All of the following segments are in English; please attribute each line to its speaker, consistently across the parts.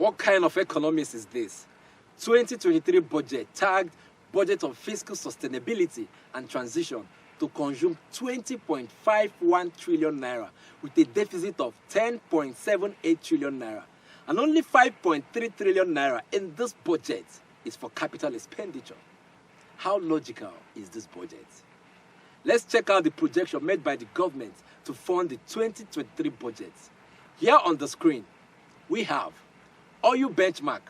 Speaker 1: What kind of economics is this? 2023 budget tagged Budget of Fiscal Sustainability and Transition to consume 20.51 trillion naira with a deficit of 10.78 trillion naira. And only 5.3 trillion naira in this budget is for capital expenditure. How logical is this budget? Let's check out the projection made by the government to fund the 2023 budget. Here on the screen, we have oil benchmark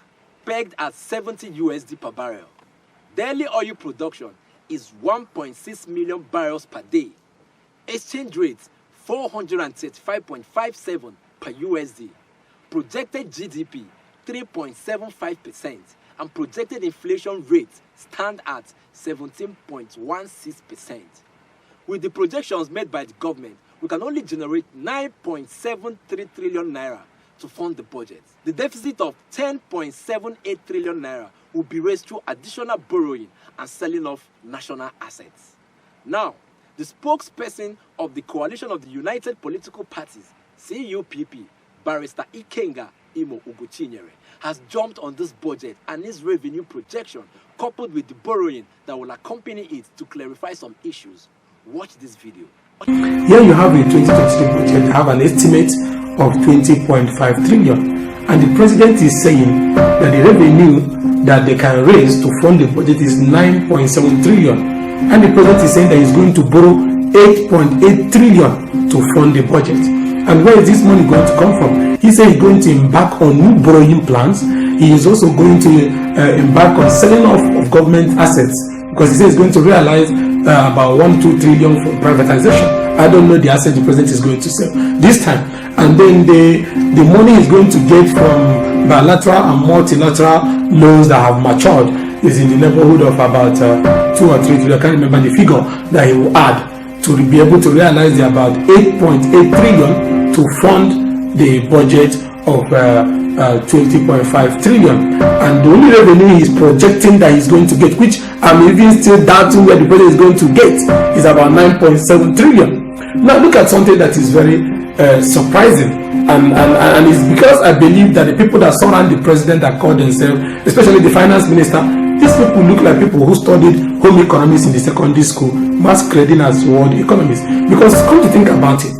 Speaker 1: pegged at 70 USD per barrel. Daily oil production is 1.6 million barrels per day. Exchange rate 435.57 per USD. Projected GDP 3.75% and projected inflation rate stand at 17.16%. With the projections made by the government, we can only generate 9.73 trillion naira to fund the budget. The deficit of 10.78 trillion naira will be raised through additional borrowing and selling off national assets. Now, the spokesperson of the Coalition of the United Political Parties, CUPP, Barrister Ikenga Imo Ugochinyere, has jumped on this budget and its revenue projection, coupled with the borrowing that will accompany it to clarify some issues. Watch this video.
Speaker 2: Here you have a 2023 budget, have an estimate of 20.5 trillion. And the president is saying that the revenue that they can raise to fund the budget is 9.7 trillion. And the president is saying that he's going to borrow 8.8 trillion to fund the budget. And where is this money going to come from? He said he's going to embark on new borrowing plans. He is also going to embark on selling off of government assets, because he says he's going to realize about 1-2 trillion for privatization. I don't know the asset the president is going to sell this time. And then the money is going to get from bilateral and multilateral loans that have matured is in the neighborhood of about 2 or 3 trillion. I can't remember the figure that he will add to be able to realize the about 8.8 trillion to fund the budget of 20.5 trillion. And the only revenue he's projecting that he's going to get, which I'm even still doubting where the president is going to get, is about 9.7 trillion. Now look at something that is very surprising, and it's because I believe that the people that surround the president that call themselves, especially the finance minister, these people look like people who studied home economics in the secondary school, masquerading as world economists. Because come to think about it,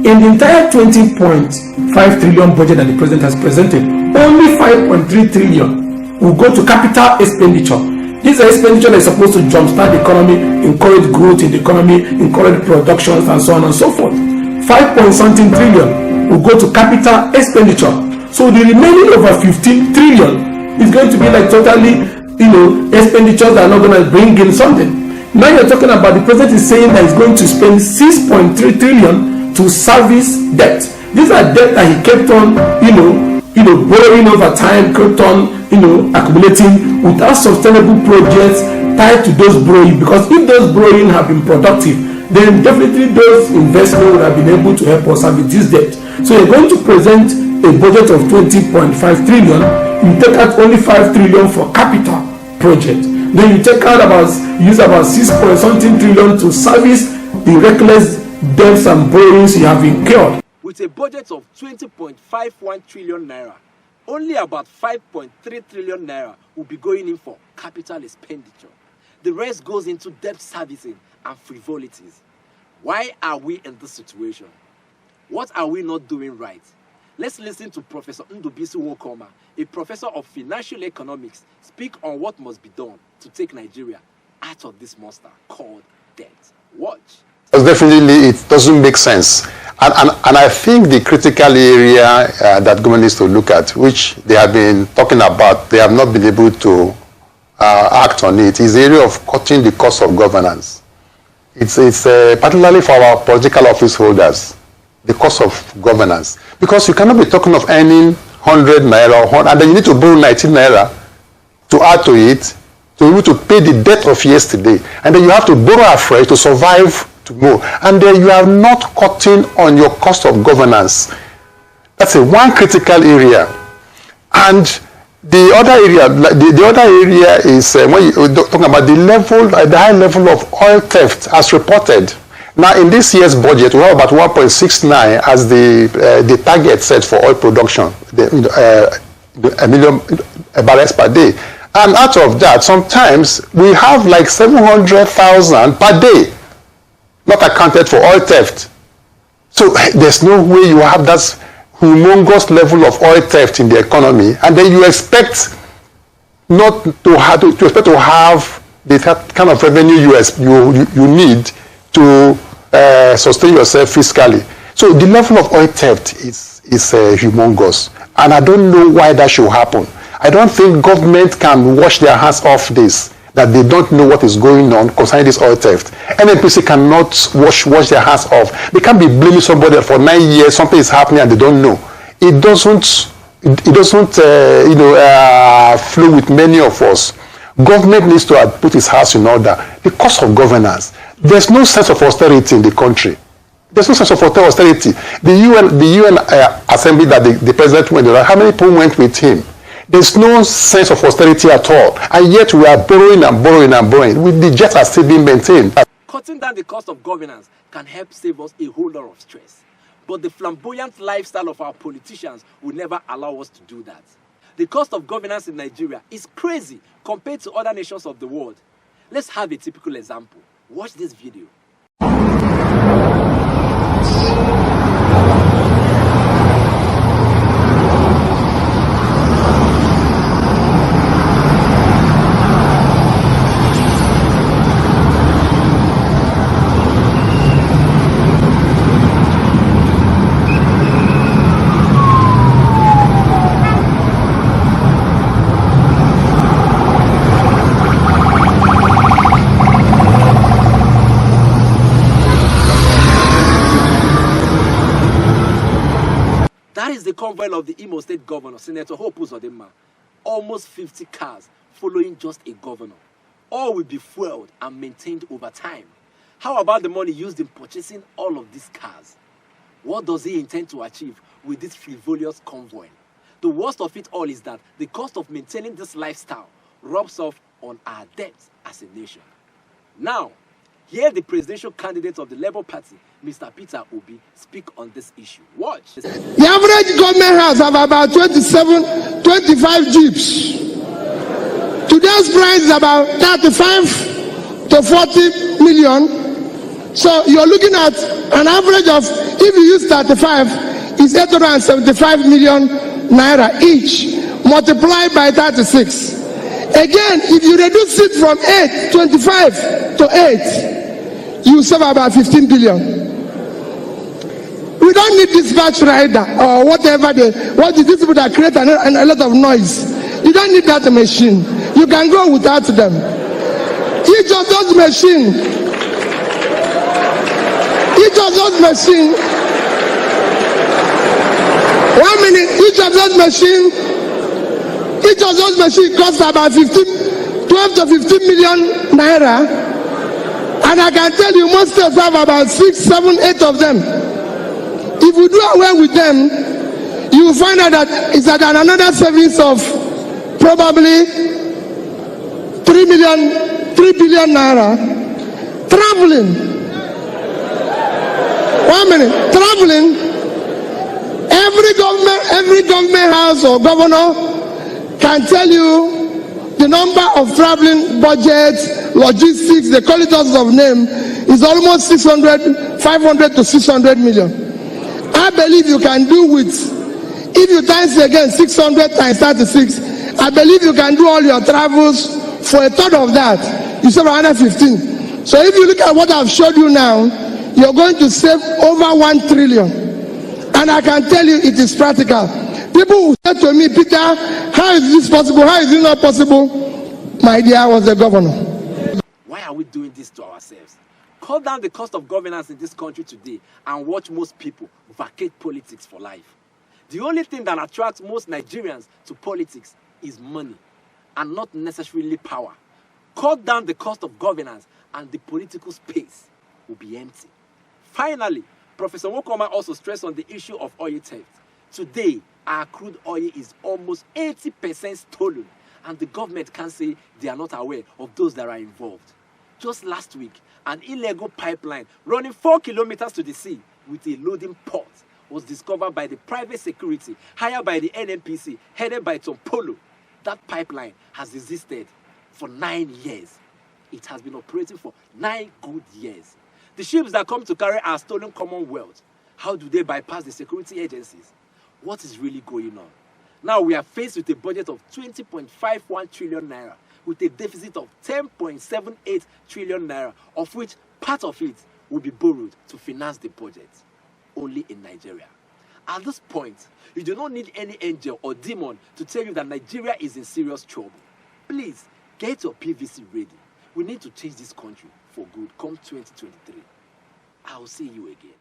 Speaker 2: in the entire 20.5 trillion budget that the president has presented, only 5.3 trillion will go to capital expenditure. These are expenditure that is supposed to jumpstart the economy, encourage growth in the economy, encourage productions, and so on and so forth. 5.something trillion will go to capital expenditure. So the remaining over 15 trillion is going to be like totally, expenditures that are not going to bring in something. Now you're talking about the president is saying that he's going to spend 6.3 trillion to service debt. These are debt that he kept on, borrowing over time, kept on, accumulating without sustainable projects tied to those borrowing. Because if those borrowing have been productive, then definitely those investments would have been able to help us service this debt. So you're going to present a budget of 20.5 trillion. You take out only 5 trillion for capital project. Then you take out use about 6.something trillion to service the reckless debts and borrowings you have incurred.
Speaker 1: With a budget of 20.51 trillion naira, only about 5.3 trillion naira will be going in for capital expenditure. The rest goes into debt servicing and frivolities. Why are we in this situation? What are we not doing right? Let's listen to Professor Ndubisi Wokoma, a professor of financial economics, speak on what must be done to take Nigeria out of this monster called debt. Watch.
Speaker 3: Definitely, it doesn't make sense. And I think the critical area that government needs to look at, which they have been talking about, they have not been able to act on it, is the area of cutting the cost of governance. It's particularly for our political office holders, the cost of governance. Because you cannot be talking of earning 100 naira, and then you need to borrow 19 naira to add to it, to be able to pay the debt of yesterday. And then you have to borrow afresh to survive tomorrow. And then you are not cutting on your cost of governance. That's one critical area. And the other area is when you're talking about the high level of oil theft as reported. Now, in this year's budget, we have about 1.69 as the target set for oil production. a million barrels per day. And out of that, sometimes we have like 700,000 per day, not accounted for oil theft. So there's no way you have that humongous level of oil theft in the economy, and then you expect not to have the kind of revenue you need to sustain yourself fiscally. So the level of oil theft is humongous, and I don't know why that should happen. I don't think government can wash their hands off this, that they don't know what is going on concerning this oil theft. NNPC cannot wash their hands off. They can't be blaming somebody for 9 years, something is happening and they don't know. It doesn't flow with many of us. Government needs to put its house in order. The cost of governance. There's no sense of austerity in the country. There's no sense of austerity. The UN assembly that the president went to, how many people went with him? There's no sense of austerity at all. And yet we are borrowing and borrowing and borrowing. The debts are still being maintained.
Speaker 1: Cutting down the cost of governance can help save us a whole lot of stress. But the flamboyant lifestyle of our politicians will never allow us to do that. The cost of governance in Nigeria is crazy compared to other nations of the world. Let's have a typical example. Watch this video. That is the convoy of the Imo State Governor, Senator Hope Uzodinma. Almost 50 cars following just a governor. All will be fueled and maintained over time. How about the money used in purchasing all of these cars? What does he intend to achieve with this frivolous convoy? The worst of it all is that the cost of maintaining this lifestyle rubs off on our debts as a nation. Now, hear the presidential candidate of the Labour Party, Mr. Peter Obi, speak on this issue. Watch.
Speaker 4: The average government house have about 25 jeeps. Today's price is about 35 to 40 million. So you're looking at an average of, if you use 35, is 875 million naira each, multiplied by 36. Again, if you reduce it from 25 to 8, you save about 15 billion. We don't need dispatch rider or whatever these people that create a lot of noise. You don't need that machine. You can go without them. Each of those machines, each of those machines cost about 12 to 15 million naira. And I can tell you, most states have about 6, 7, 8 of them. If you do away with them, you will find out that it's at another savings of probably 3 billion naira. Traveling. 1 minute. Traveling. Every government house or governor can tell you the number of traveling budgets, logistics, they call it all sorts of name, is almost 500 to 600 million. I believe you can do with, if you times again 600 times 36, I believe you can do all your travels for a third of that. You save 115. So if you look at what I've showed you now, you're going to save over 1 trillion. And I can tell you it is practical. People who said to me, Peter, how is this possible? How is it not possible? My dear, I was the governor.
Speaker 1: Why are we doing this to ourselves? Cut down the cost of governance in this country today and watch most people vacate politics for life. The only thing that attracts most Nigerians to politics is money and not necessarily power. Cut down the cost of governance and the political space will be empty. Finally, Professor Wokoma also stressed on the issue of oil theft. Today, our crude oil is almost 80% stolen, and the government can't say they are not aware of those that are involved. Just last week, an illegal pipeline running 4 kilometers to the sea with a loading port was discovered by the private security hired by the NNPC, headed by Tom Polo. That pipeline has existed for 9 years. It has been operating for 9 good years. The ships that come to carry our stolen commonwealth, how do they bypass the security agencies? What is really going on? Now we are faced with a budget of 20.51 trillion naira, with a deficit of 10.78 trillion naira, of which part of it will be borrowed to finance the budget, only in Nigeria. At this point, you do not need any angel or demon to tell you that Nigeria is in serious trouble. Please, get your PVC ready. We need to change this country for good come 2023. I'll see you again.